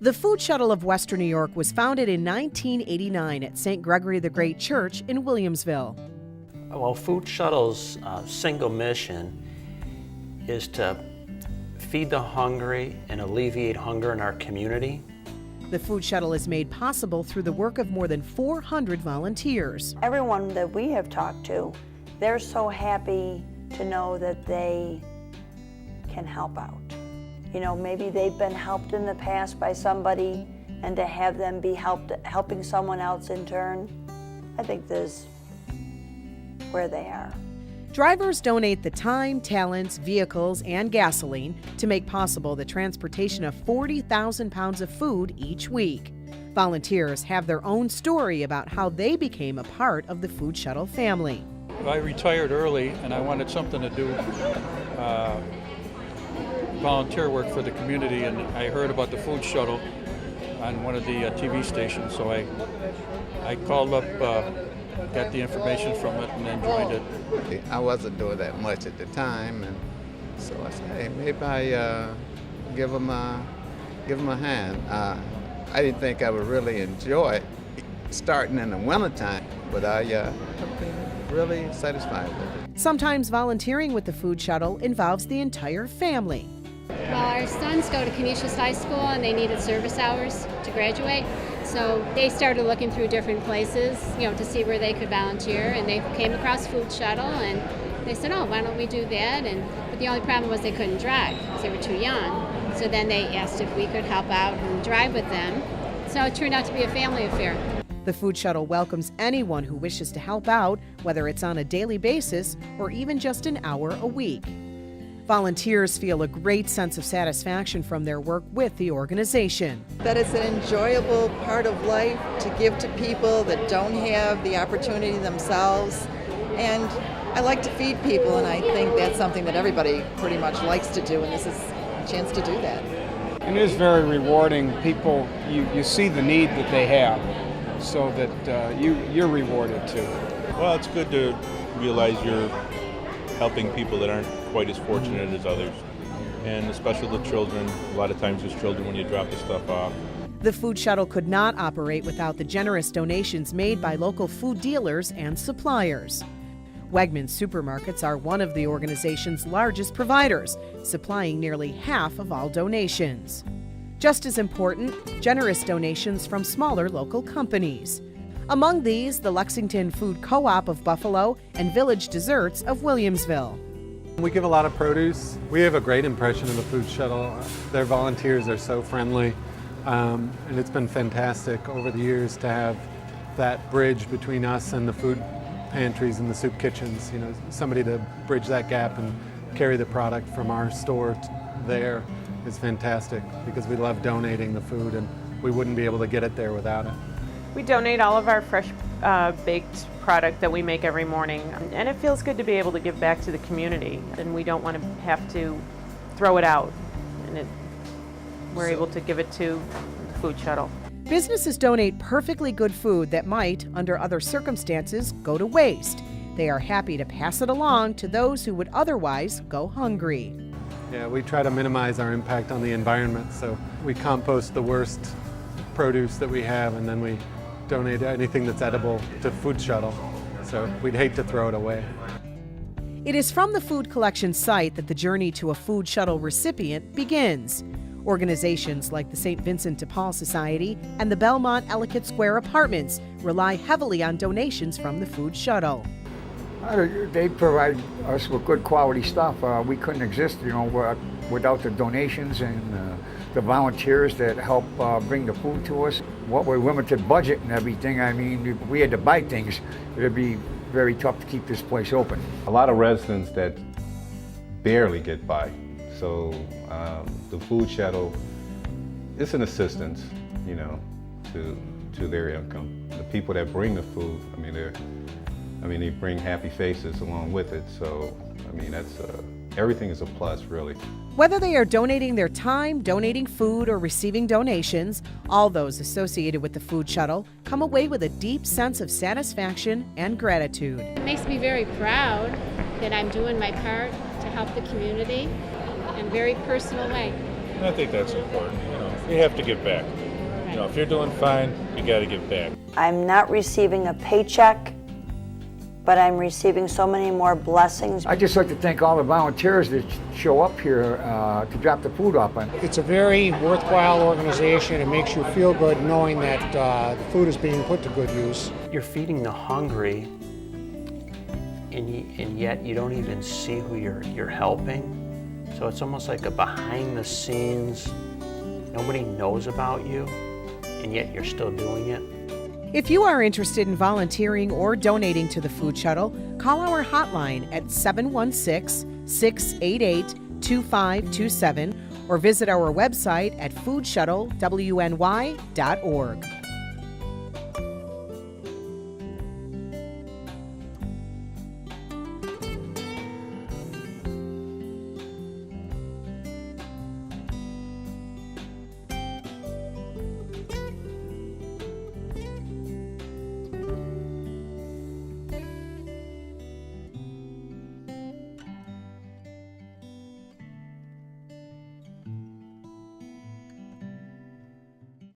The Food Shuttle of Western New York was founded in 1989 at St. Gregory the Great Church in Williamsville. Well, Food Shuttle's single mission is to feed the hungry and alleviate hunger in our community. The Food Shuttle is made possible through the work of more than 400 volunteers. Everyone that we have talked to, they're so happy to know that they can help out. You know, maybe they've been helped in the past by somebody, and to have them be helping someone else in turn, I think this is where they are. Drivers donate the time, talents, vehicles, and gasoline to make possible the transportation of 40,000 pounds of food each week. Volunteers have their own story about how they became a part of the Food Shuttle family. I retired early and I wanted something to do, volunteer work for the community, and I heard about the Food Shuttle on one of the TV stations, so I called up, got the information from it, and then joined it. I wasn't doing that much at the time, and so I said, hey, maybe I give them a hand. I didn't think I would really enjoy starting in the wintertime, but I've been really satisfied with it. Sometimes volunteering with the Food Shuttle involves the entire family. Well, our sons go to Canisius High School and they needed service hours to graduate. So they started looking through different places, to see where they could volunteer, and they came across Food Shuttle and they said, oh, why don't we do that? But the only problem was they couldn't drive because they were too young. So then they asked if we could help out and drive with them. So it turned out to be a family affair. The Food Shuttle welcomes anyone who wishes to help out, whether it's on a daily basis or even just an hour a week. Volunteers feel a great sense of satisfaction from their work with the organization. That it's an enjoyable part of life to give to people that don't have the opportunity themselves. And I like to feed people, and I think that's something that everybody pretty much likes to do, and this is a chance to do that. It is very rewarding. People, you see the need that they have, so that you're rewarded too. Well, it's good to realize you're helping people that aren't quite as fortunate as others, and especially the children. A lot of times there's children when you drop the stuff off. The Food Shuttle could not operate without the generous donations made by local food dealers and suppliers. Wegmans supermarkets are one of the organization's largest providers, supplying nearly half of all donations. Just as important, generous donations from smaller local companies. Among these, the Lexington Food Co-op of Buffalo and Village Desserts of Williamsville. We give a lot of produce. We have a great impression of the Food Shuttle. Their volunteers are so friendly, and it's been fantastic over the years to have that bridge between us and the food pantries and the soup kitchens. Somebody to bridge that gap and carry the product from our store there is fantastic, because we love donating the food and we wouldn't be able to get it there without it. We donate all of our fresh baked product that we make every morning, and it feels good to be able to give back to the community, and we don't want to have to throw it out, and we're able to give it to the Food Shuttle. Businesses donate perfectly good food that might, under other circumstances, go to waste. They are happy to pass it along to those who would otherwise go hungry. Yeah, we try to minimize our impact on the environment, so we compost the worst produce that we have, and then we donate anything that's edible to Food Shuttle, so we'd hate to throw it away. It is from the food collection site that the journey to a Food Shuttle recipient begins. Organizations like the St. Vincent de Paul Society and the Belmont Ellicott Square Apartments rely heavily on donations from the Food Shuttle. They provide us with good quality stuff. We couldn't exist, without the donations and the volunteers that help bring the food to us. What with limited budget and everything, I mean, if we had to buy things, it'd be very tough to keep this place open. A lot of residents that barely get by, so the Food Shuttle is an assistance, to their income. The people that bring the food, they bring happy faces along with it, so that's everything is a plus, really. Whether they are donating their time, donating food, or receiving donations, all those associated with the Food Shuttle come away with a deep sense of satisfaction and gratitude. It makes me very proud that I'm doing my part to help the community in a very personal way. And I think that's important. You have to give back. If you're doing fine, you got to give back. I'm not receiving a paycheck, but I'm receiving so many more blessings. I'd just like to thank all the volunteers that show up here to drop the food off. It's a very worthwhile organization. It makes you feel good knowing that the food is being put to good use. You're feeding the hungry, and yet you don't even see who you're helping. So it's almost like a behind the scenes, nobody knows about you, and yet you're still doing it. If you are interested in volunteering or donating to the Food Shuttle, call our hotline at 716-688-2527 or visit our website at foodshuttlewny.org.